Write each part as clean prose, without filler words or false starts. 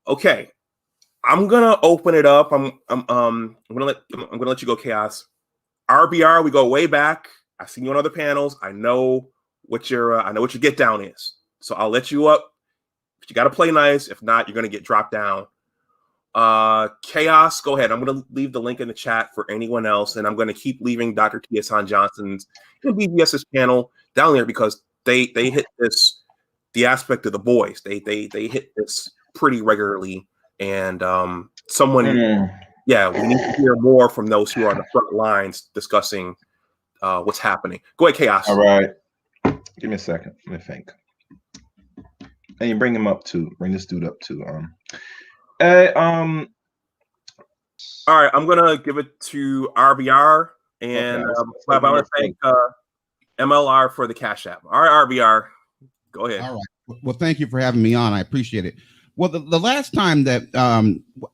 Okay, I'm gonna open it up. I'm gonna let you go, Chaos. RBR, we go way back. I've seen you on other panels. I know what your get down is. So I'll let you up. If you got to play nice. If not, you're gonna get dropped down. Chaos, go ahead. I'm gonna leave the link in the chat for anyone else, and I'm gonna keep leaving Dr. Kiasan Johnson's BBS's panel down there because they hit the aspect of the boys. They hit this pretty regularly, and we need to hear more from those who are on the front lines discussing what's happening. Go ahead, Chaos. All right, give me a second. Let me think. And you bring him up too. Bring this dude up too. All right, I'm gonna give it to RBR, and I want to thank MLR for the Cash App. All right, RBR, go ahead. All right. Well, thank you for having me on. I appreciate it. Well, the last time that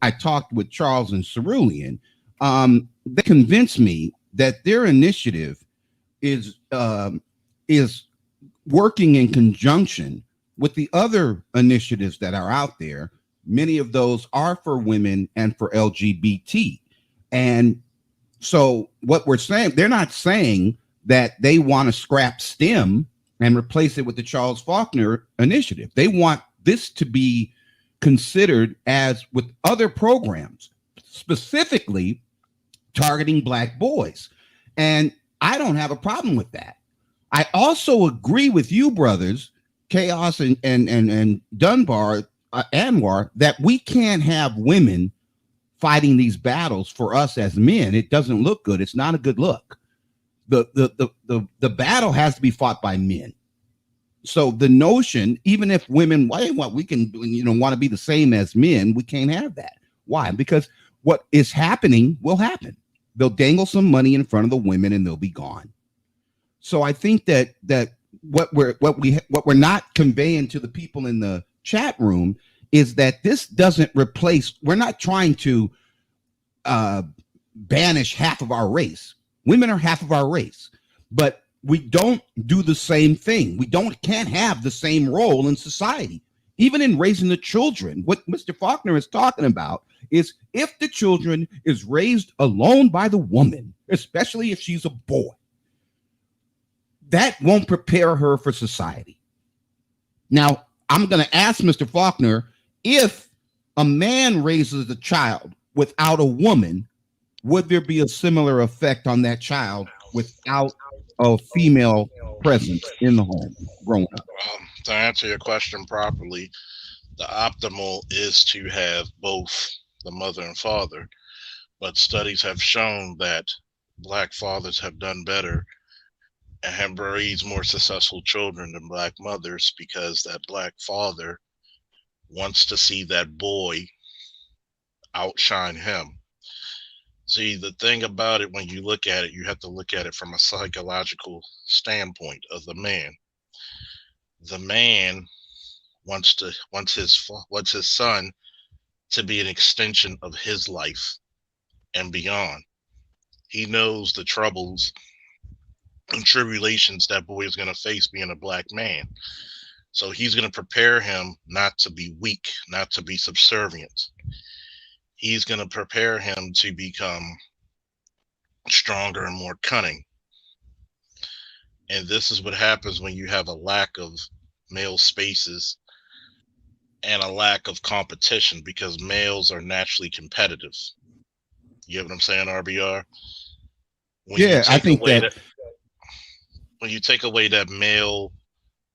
I talked with Charles and Cerulean, they convinced me that their initiative is working in conjunction with the other initiatives that are out there. Many of those are for women and for LGBT. And so what we're saying, they're not saying that they want to scrap STEM and replace it with the Charles Faulkner Initiative. They want this to be considered as with other programs, specifically targeting Black boys. And I don't have a problem with that. I also agree with you, brothers, Chaos and Dunbar, Anwar, that we can't have women fighting these battles for us as men. It doesn't look good. It's not a good look. The battle has to be fought by men. So the notion, even if women, we can, want to be the same as men, we can't have that. Why? Because what is happening will happen. They'll dangle some money in front of the women and they'll be gone. So I think that what we're not conveying to the people in the chat room is that this doesn't replace. We're not trying to banish half of our race. Women are half of our race, but we don't do the same thing. We can't have the same role in society, even in raising the children. What Mr. Faulkner is talking about is if the children is raised alone by the woman, especially if she's a boy, that won't prepare her for society. Now, I'm going to ask Mr. Faulkner, if a man raises a child without a woman, would there be a similar effect on that child without a female presence in the home growing up? To answer your question properly, the optimal is to have both the mother and father, but studies have shown that Black fathers have done better and have raised more successful children than Black mothers because that Black father wants to see that boy outshine him. See, the thing about it, when you look at it, you have to look at it from a psychological standpoint of the man. The man wants his son to be an extension of his life and beyond. He knows the troubles and tribulations that boy is going to face being a Black man. So he's going to prepare him not to be weak, not to be subservient. He's going to prepare him to become stronger and more cunning. And this is what happens when you have a lack of male spaces and a lack of competition, because males are naturally competitive. You get what I'm saying, RBR? I think that when you take away that male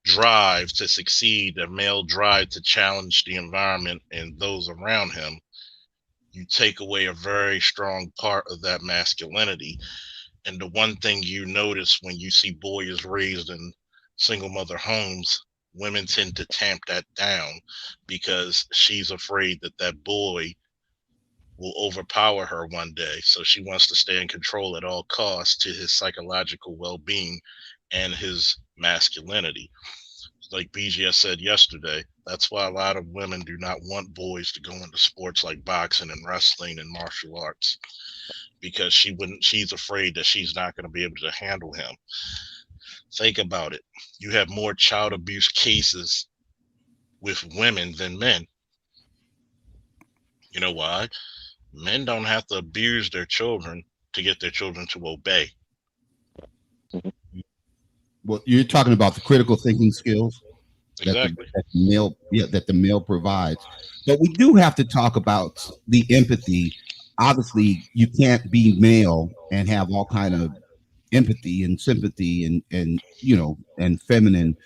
drive to succeed, that male drive to challenge the environment and those around him, you take away a very strong part of that masculinity. And the one thing you notice when you see boys raised in single mother homes, women tend to tamp that down because she's afraid that that boy will overpower her one day. So she wants to stay in control at all costs to his psychological well-being and his masculinity. Like BGS said yesterday, that's why a lot of women do not want boys to go into sports like boxing and wrestling and martial arts, because she's afraid that she's not going to be able to handle him. Think about it. You have more child abuse cases with women than men. You know why? Men don't have to abuse their children to get their children to obey. Well, you're talking about the critical thinking skills Exactly. that the male provides. But we do have to talk about the empathy. Obviously, you can't be male and have all kind of empathy and sympathy and and feminine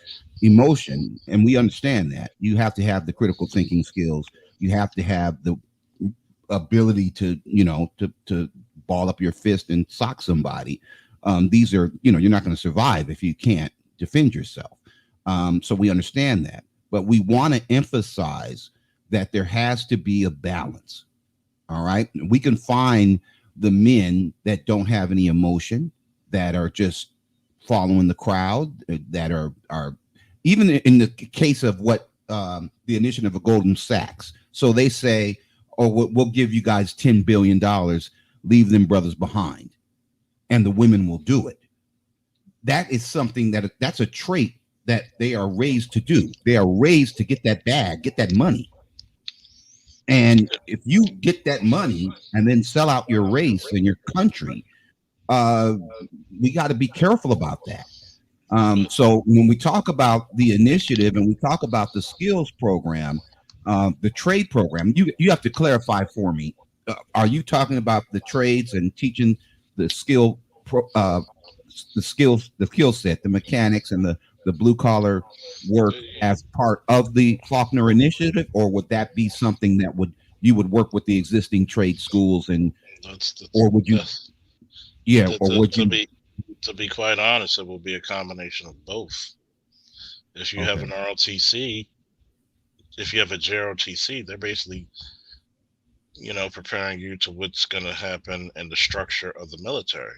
emotion, and we understand that. You have to have the critical thinking skills. You have to have the ability to to ball up your fist and sock somebody. These are, you're not going to survive if you can't defend yourself. So we understand that, but we want to emphasize that there has to be a balance. All right, we can find the men that don't have any emotion, that are just following the crowd, that are even in the case of what the initiative of Goldman Sachs. So they say, "Oh, we'll give you guys $10 billion, leave them brothers behind," and the women will do it. That is something that's a trait that they are raised to do. They are raised to get that bag, get that money. And if you get that money and then sell out your race and your country, we got to be careful about that. So when we talk about the initiative and we talk about the skills program, the trade program, you have to clarify for me. Are you talking about the trades and teaching the skill set, the mechanics and the blue collar work as part of the Faulkner Initiative, or would that be something that you would work with the existing trade schools or would you? Yeah, or would you? To be quite honest, it will be a combination of both. If you have an ROTC, if you have a JROTC, they're basically, preparing you to what's going to happen in the structure of the military.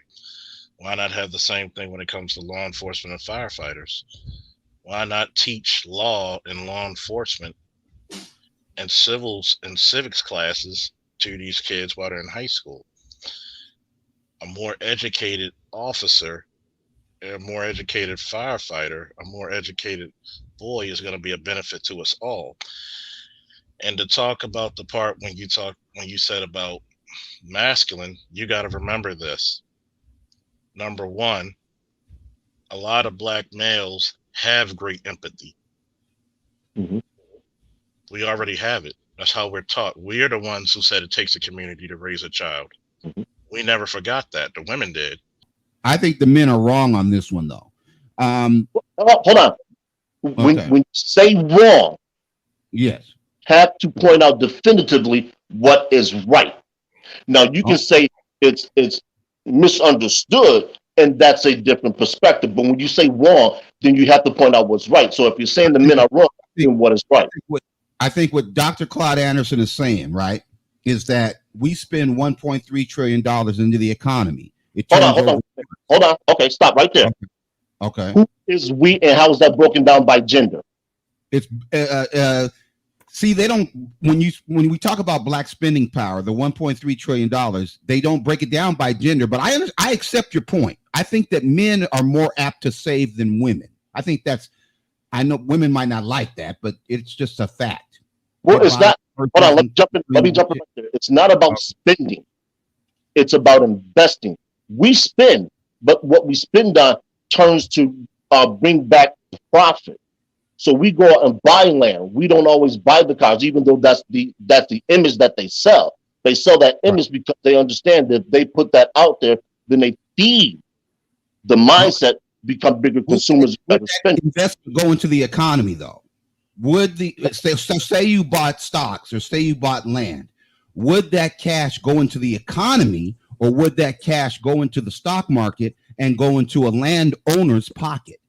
Why not have the same thing when it comes to law enforcement and firefighters? Why not teach law and law enforcement and civils and civics classes to these kids while they're in high school? A more educated officer, a more educated firefighter, a more educated boy is going to be a benefit to us all. And to talk about the part when you said about masculine, you got to remember this. Number one, a lot of black males have great empathy. Mm-hmm. We already have it. That's how we're taught. We're the ones who said it takes a community to raise a child. Mm-hmm. We never forgot that. The women did. I think the men are wrong on this one, though. Hold on. When you say wrong, yes, have to point out definitively what is right. Now you can say it's misunderstood, and that's a different perspective. But when you say wrong, then you have to point out what's right. So if you're saying the men are wrong, then what is right? I think what Dr. Claude Anderson is saying, right, is that we spend $1.3 trillion into the economy. Hold on. Okay, stop right there. Okay. Who is we, and how is that broken down by gender? It's see, they don't, when we talk about black spending power, the $1.3 trillion, they don't break it down by gender. But I accept your point. I think that men are more apt to save than women. I think I know women might not like that, but it's just a fact. Well, it's not. Hold on, let me jump in right there. It's not about spending. It's about investing. We spend, but what we spend on turns to bring back profit. So we go out and buy land. We don't always buy the cars, even though that's the image that they sell. They sell that image because they understand that if they put that out there, then they feed the mindset, become bigger consumers. Would that investment go into the economy, though? Would say you bought stocks or say you bought land, would that cash go into the economy, or would that cash go into the stock market and go into a landowner's pocket?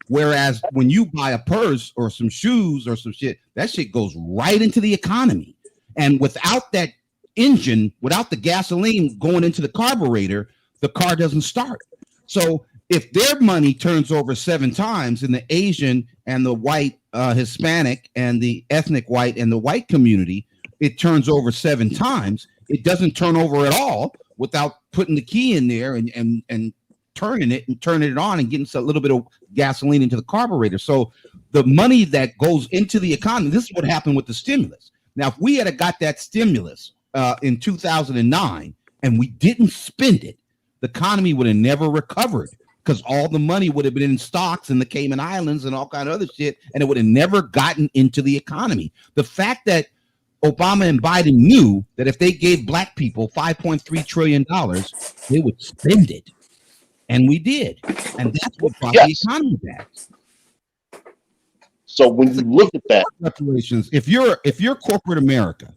Whereas when you buy a purse or some shoes or some shit, that shit goes right into the economy. And without that engine, without the gasoline going into the carburetor, the car doesn't start. So if their money turns over 7 times in the Asian and the white, Hispanic and the ethnic white and the white community, it turns over 7 times. It doesn't turn over at all without putting the key in there and turning it on and getting a little bit of gasoline into the carburetor. So the money that goes into the economy, this is what happened with the stimulus. Now, if we had got that stimulus in 2009 and we didn't spend it, the economy would have never recovered because all the money would have been in stocks in the Cayman Islands and all kind of other shit, and it would have never gotten into the economy. The fact that Obama and Biden knew that if they gave black people $5.3 trillion, they would spend it. And we did. And that's what brought the economy back. So when you look at that, reparations, if you're corporate America,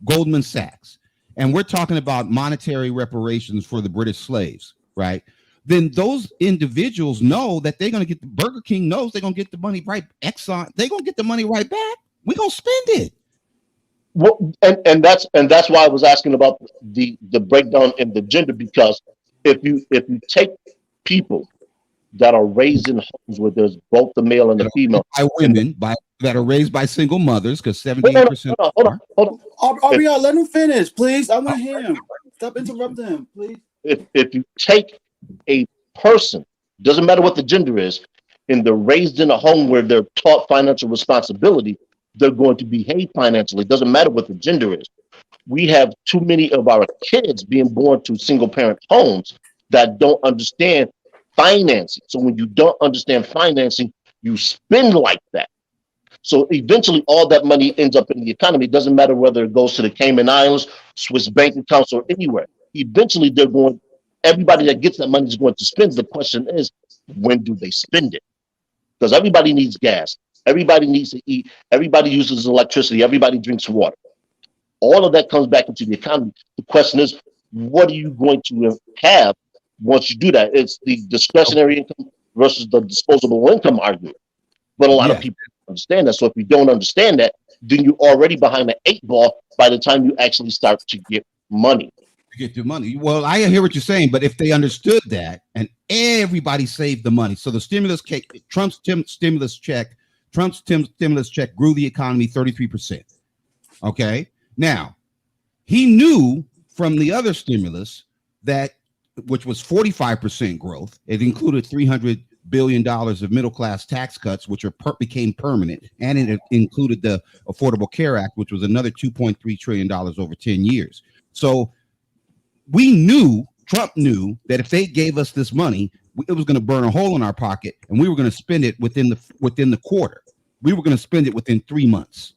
Goldman Sachs, and we're talking about monetary reparations for the British slaves, right? Then those individuals know that they're going to get Burger King knows they're going to get the money right. Exxon, they're going to get the money right back. We're going to spend it. Well, and that's why I was asking about the breakdown in the gender, because if you take people that are raised in homes where there's both the male and the female, by women that are raised by single mothers, because 78%. Hold on. Ariel, let him finish, please. I want to hear him. Stop interrupting him, please. If you take a person, doesn't matter what the gender is, and they're raised in a home where they're taught financial responsibility, they're going to behave financially. It doesn't matter what the gender is. We have too many of our kids being born to single parent homes that don't understand financing. So when you don't understand financing, you spend like that. So eventually all that money ends up in the economy. It doesn't matter whether it goes to the Cayman Islands, Swiss bank accounts, or anywhere. Eventually everybody that gets that money is going to spend. The question is, when do they spend it? Because everybody needs gas. Everybody needs to eat. Everybody uses electricity. Everybody drinks water. All of that comes back into the economy. The question is, what are you going to have once you do that? It's the discretionary income versus the disposable income argument. But a lot of people don't understand that. So if you don't understand that, then you're already behind the 8 ball by the time you actually start to get money. Get your money. Well, I hear what you're saying, but if they understood that and everybody saved the money, so the stimulus cake, Trump's stimulus check grew the economy 33%. Okay, now he knew from the other stimulus that, which was 45% growth, it included $300 billion of middle class tax cuts, which became permanent, and it included the Affordable Care Act, which was another $2.3 trillion over 10 years. So Trump knew that if they gave us this money, it was going to burn a hole in our pocket, and we were going to spend it within the quarter. We were going to spend it within 3 months.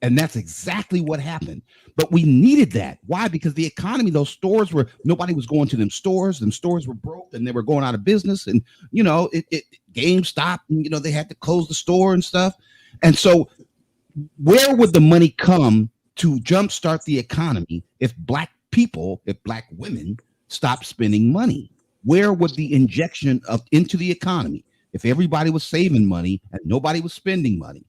And that's exactly what happened. But we needed that. Why? Because the economy, nobody was going to them stores. Them stores were broke and they were going out of business. And, GameStop, they had to close the store and stuff. And so where would the money come to jumpstart the economy if black women stopped spending money? Where would the injection into the economy, if everybody was saving money and nobody was spending money?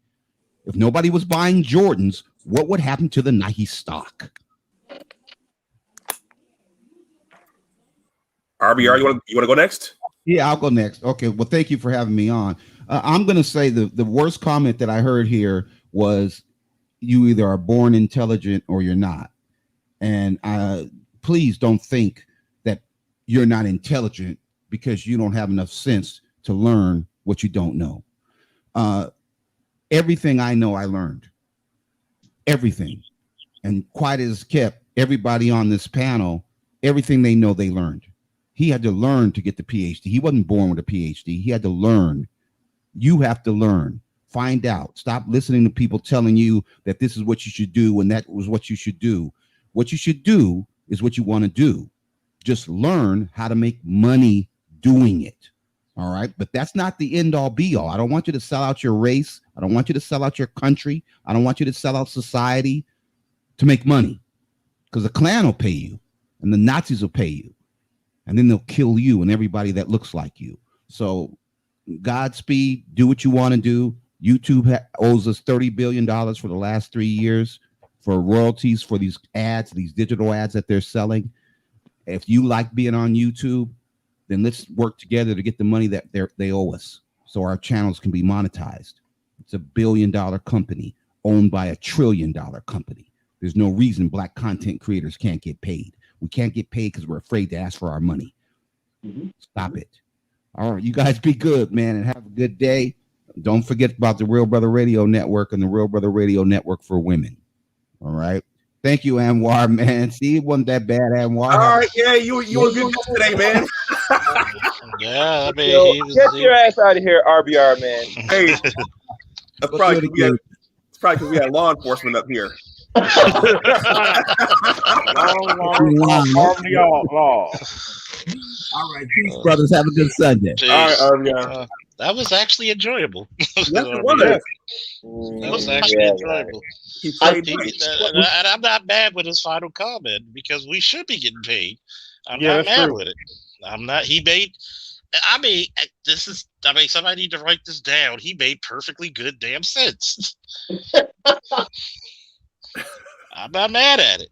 If nobody was buying Jordans, what would happen to the Nike stock? RBR, you want to go next? Yeah, I'll go next. Okay, well, thank you for having me on. I'm going to say the worst comment that I heard here was, you either are born intelligent or you're not. And please don't think that you're not intelligent because you don't have enough sense to learn what you don't know. Everything I know, I learned. Everything. And quiet as kept, everybody on this panel, everything they know, they learned. He had to learn to get the PhD. He wasn't born with a PhD. He had to learn. You have to learn. Find out. Stop listening to people telling you that this is what you should do and that was what you should do. What you should do is what you want to do. Just learn how to make money doing it. All right. But that's not the end all be all. I don't want you to sell out your race. I don't want you to sell out your country. I don't want you to sell out society to make money, because the Klan will pay you and the Nazis will pay you, and then they'll kill you and everybody that looks like you. So Godspeed, do what you want to do. YouTube owes us $30 billion for the last 3 years for royalties for these ads, these digital ads that they're selling. If you like being on YouTube, then let's work together to get the money that they owe us so our channels can be monetized. It's $1 billion company owned by $1 trillion company. There's no reason black content creators can't get paid. We can't get paid because we're afraid to ask for our money. Stop it. All right, you guys be good, man, and have a good day. Don't forget about the Real Brother Radio Network and the Real Brother Radio Network for Women. All right. Thank you, Anwar, man. See, it wasn't that bad, Anwar. All right, yeah, you were good today, man. Yeah, I mean, Yo, he was. get your ass out of here, RBR, man. Hey, that's probably because we had law enforcement up here. Law. All right, peace, brothers. Have a good Sunday. All right, that was actually enjoyable. Yes, it was. That was actually enjoyable. And I'm not mad with his final comment because we should be getting paid. I'm not mad with it. I'm not. He made. I mean, somebody need to write this down. He made perfectly good damn sense. I'm not mad at it.